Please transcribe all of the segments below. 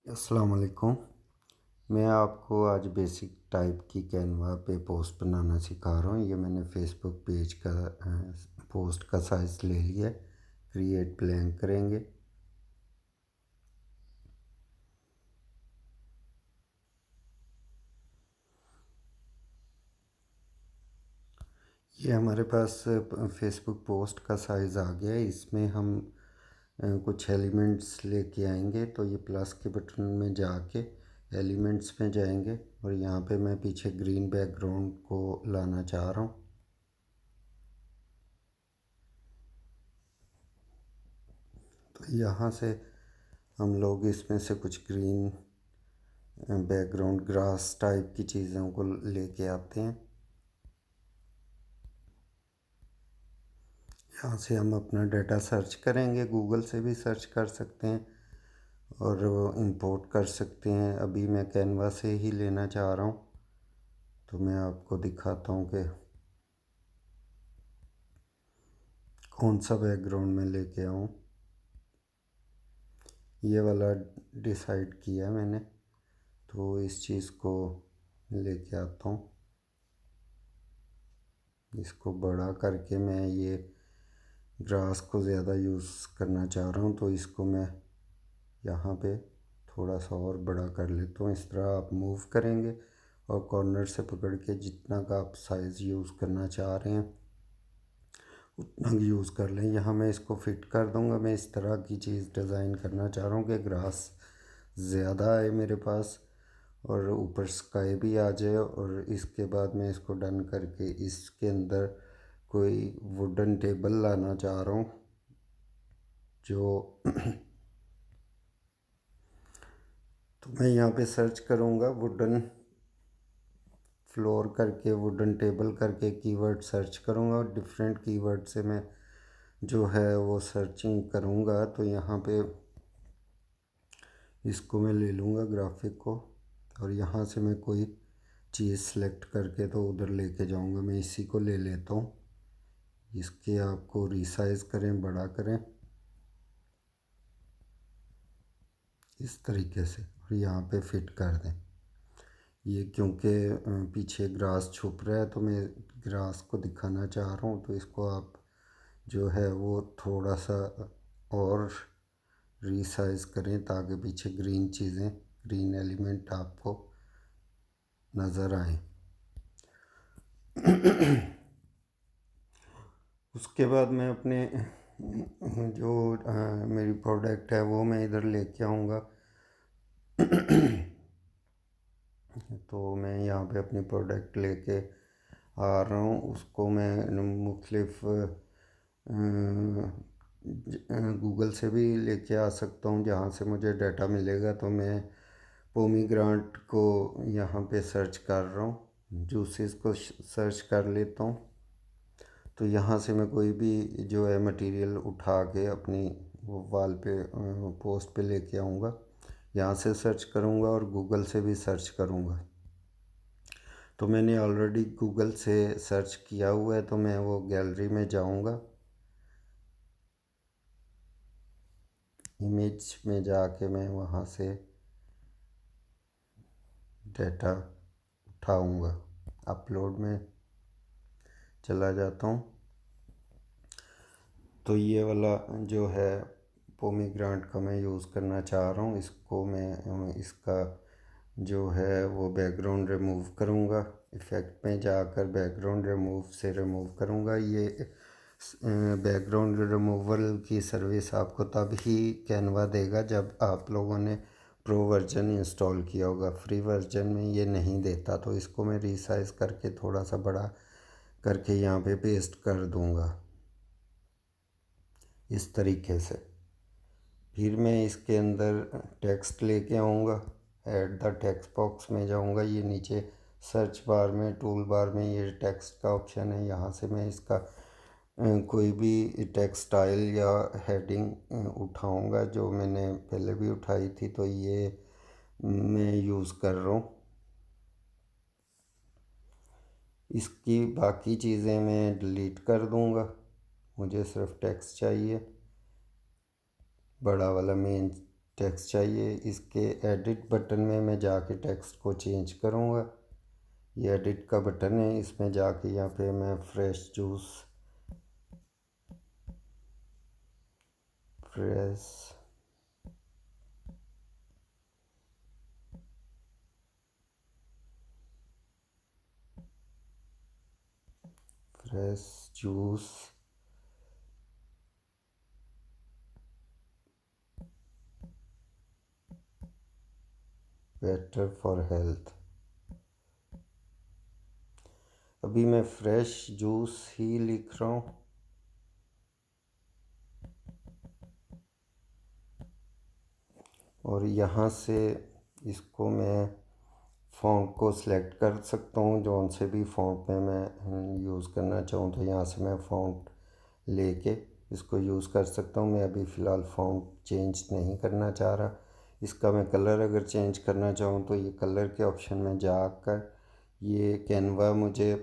अस्सलाम वालेकुम। मैं आपको आज बेसिक टाइप की कैनवा पे पोस्ट बनाना सिखा रहा हूँ। ये मैंने फेसबुक पेज का पोस्ट का साइज़ ले लिया है। क्रिएट ब्लैंक करेंगे। ये हमारे पास फेसबुक पोस्ट का साइज़ आ गया है। इसमें हम कुछ एलिमेंट्स लेके आएंगे। तो ये प्लस के बटन में जाके एलिमेंट्स में जाएंगे और यहाँ पे मैं पीछे ग्रीन बैकग्राउंड को लाना चाह रहा हूँ। तो यहाँ से हम लोग इसमें से कुछ ग्रीन बैकग्राउंड ग्रास टाइप की चीज़ों को लेके आते हैं। यहाँ से हम अपना डाटा सर्च करेंगे। गूगल से भी सर्च कर सकते हैं और इंपोर्ट कर सकते हैं। अभी मैं कैनवा से ही लेना चाह रहा हूँ, तो मैं आपको दिखाता हूँ कि कौन सा बैकग्राउंड में लेके आऊँ। ये वाला डिसाइड किया मैंने, तो इस चीज़ को लेके आता हूँ। इसको बड़ा करके मैं ये ग्रास को ज़्यादा यूज़ करना चाह रहा हूँ, तो इसको मैं यहाँ पे थोड़ा सा और बड़ा कर लेता हूँ। इस तरह आप मूव करेंगे और कॉर्नर से पकड़ के जितना का आप साइज़ यूज़ करना चाह रहे हैं उतना यूज़ कर लें। यहाँ मैं इसको फिट कर दूँगा। मैं इस तरह की चीज़ डिज़ाइन करना चाह रहा हूँ कि ग्रास ज़्यादा आए मेरे पास और ऊपर स्काई भी आ जाए। और इसके बाद मैं इसको डन करके इसके अंदर कोई वुडन टेबल लाना चाह रहा हूँ जो तो मैं यहाँ पे सर्च करूँगा वुडन फ्लोर करके, वुडन टेबल करके कीवर्ड सर्च करूँगा और डिफरेंट कीवर्ड से मैं जो है वो सर्चिंग करूँगा। तो यहाँ पे इसको मैं ले लूँगा ग्राफिक को और यहाँ से मैं कोई चीज़ सेलेक्ट करके तो उधर लेके जाऊँगा। मैं इसी को ले लेता हूँ। इसके आपको रिसाइज़ करें, बड़ा करें इस तरीके से और यहाँ पे फिट कर दें। ये क्योंकि पीछे ग्रास छुप रहा है तो मैं ग्रास को दिखाना चाह रहा हूँ, तो इसको आप जो है वो थोड़ा सा और रीसाइज करें ताकि पीछे ग्रीन चीज़ें, ग्रीन एलिमेंट आपको नज़र आए। उसके बाद मैं अपने जो मेरी प्रोडक्ट है वो मैं इधर लेके आऊँगा। तो मैं यहाँ पे अपनी प्रोडक्ट लेके आ रहा हूँ। उसको मैं मुख्तलिफ गूगल से भी लेके आ सकता हूँ जहाँ से मुझे डाटा मिलेगा। तो मैं पोमीग्रांट को यहाँ पे सर्च कर रहा हूँ, जूसेस को सर्च कर लेता हूँ। तो यहाँ से मैं कोई भी जो है मटेरियल उठा के अपनी वो वाल पे पोस्ट पे लेके आऊँगा। यहाँ से सर्च करूँगा और गूगल से भी सर्च करूँगा। तो मैंने ऑलरेडी गूगल से सर्च किया हुआ है, तो मैं वो गैलरी में जाऊँगा, इमेज में जाके मैं वहाँ से डाटा उठाऊँगा। अपलोड में चला जाता हूँ। तो ये वाला जो है पोमीग्रांट का मैं यूज़ करना चाह रहा हूँ। इसको मैं इसका जो है वो बैकग्राउंड रिमूव करूँगा। इफ़ेक्ट में जाकर बैकग्राउंड रिमूव से रिमूव करूँगा। ये बैकग्राउंड रिमूवल की सर्विस आपको तब ही कैनवा देगा जब आप लोगों ने प्रो वर्जन इंस्टॉल किया होगा। फ्री वर्जन में ये नहीं देता। तो इसको मैं रीसाइज करके थोड़ा सा बड़ा करके यहाँ पे पेस्ट कर दूँगा इस तरीके से। फिर मैं इसके अंदर टेक्स्ट लेके आऊँगा। ऐड द टेक्स्ट बॉक्स में जाऊँगा। ये नीचे सर्च बार में, टूल बार में ये टेक्स्ट का ऑप्शन है। यहाँ से मैं इसका कोई भी टेक्स्ट स्टाइल या हेडिंग उठाऊँगा जो मैंने पहले भी उठाई थी। तो ये मैं यूज़ कर रहा हूँ। इसकी बाकी चीज़ें मैं डिलीट कर दूँगा। मुझे सिर्फ टेक्स्ट चाहिए, बड़ा वाला मेन टेक्स्ट चाहिए। इसके एडिट बटन में मैं जाके टेक्स्ट को चेंज करूँगा। ये एडिट का बटन है, इसमें जाके यहाँ पे मैं fresh juice fresh fresh juice better for health. अभी मैं फ्रेश जूस ही लिख रहा हूँ। और यहाँ से इसको मैं फ़ॉन्ट को सिलेक्ट कर सकता हूँ, जौन से भी फ़ॉन्ट में मैं यूज़ करना चाहूँ तो यहाँ से मैं फ़ॉन्ट लेके इसको यूज़ कर सकता हूँ। मैं अभी फ़िलहाल फ़ॉन्ट चेंज नहीं करना चाह रहा। इसका मैं कलर अगर चेंज करना चाहूँ तो ये कलर के ऑप्शन में जाकर ये कैनवा मुझे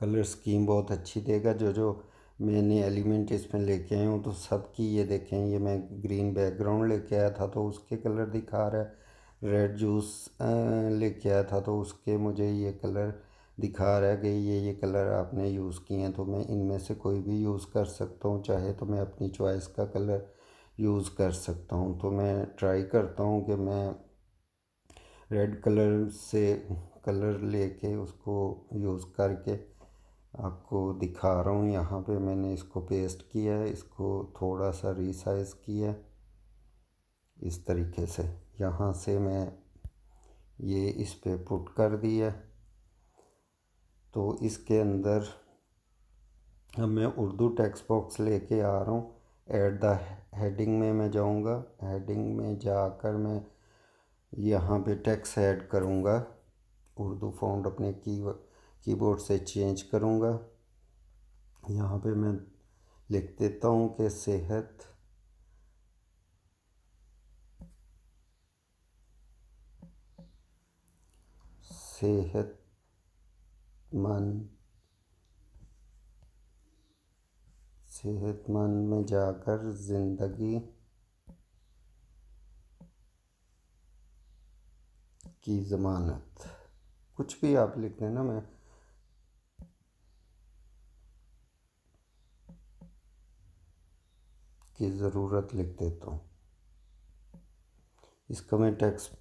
कलर स्कीम बहुत अच्छी देगा। जो जो मैंने एलिमेंट इसमें लेके आया हूँ तो सबकी ये देखें, ये मैं ग्रीन बैकग्राउंड लेके आया था तो उसके कलर दिखा रहा है। रेड जूस लेके आया था तो उसके मुझे ये कलर दिखा रहा है कि ये कलर आपने यूज़ किए हैं। तो मैं इनमें से कोई भी यूज़ कर सकता हूँ, चाहे तो मैं अपनी चॉइस का कलर यूज़ कर सकता हूँ। तो मैं ट्राई करता हूँ कि मैं रेड कलर से कलर लेके उसको यूज़ करके आपको दिखा रहा हूँ। यहाँ पे मैंने इसको पेस्ट किया है, इसको थोड़ा सा रीसाइज किया है इस तरीके से। यहाँ से मैं ये इस पे पुट कर दिया। तो इसके अंदर अब मैं उर्दू टेक्स्ट बॉक्स लेके आ रहा हूँ। ऐड द हेडिंग में मैं जाऊँगा। हेडिंग में जाकर मैं यहाँ पे टेक्स्ट ऐड करूँगा। उर्दू फ़ॉन्ट अपने कीबोर्ड से चेंज करूँगा। यहाँ पे मैं लिख देता हूँ कि सेहतमंद सेहतमंद में जाकर ज़िंदगी की ज़मानत, कुछ भी आप लिख देना, मैं की ज़रूरत लिख देता हूँ। इसका मैं टेक्स्ट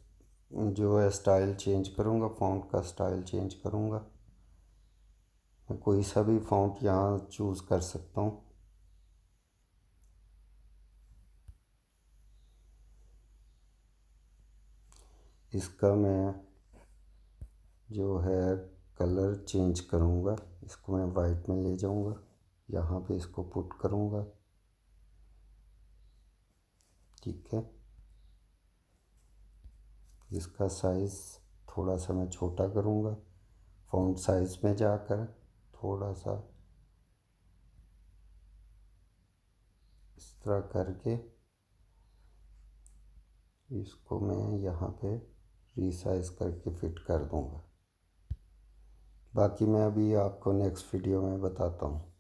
जो है स्टाइल चेंज करूँगा, फ़ॉन्ट का स्टाइल चेंज करूँगा। मैं कोई सा भी फ़ॉन्ट यहाँ चूज़ कर सकता हूँ। इसका मैं जो है कलर चेंज करूँगा। इसको मैं वाइट में ले जाऊँगा, यहाँ पे इसको पुट करूँगा। ठीक है, इसका साइज़ थोड़ा सा मैं छोटा करूँगा। फ़ॉन्ट साइज़ में जाकर थोड़ा सा इस तरह करके इसको मैं यहाँ पे रीसाइज करके फिट कर दूँगा। बाकी मैं अभी आपको नेक्स्ट वीडियो में बताता हूँ।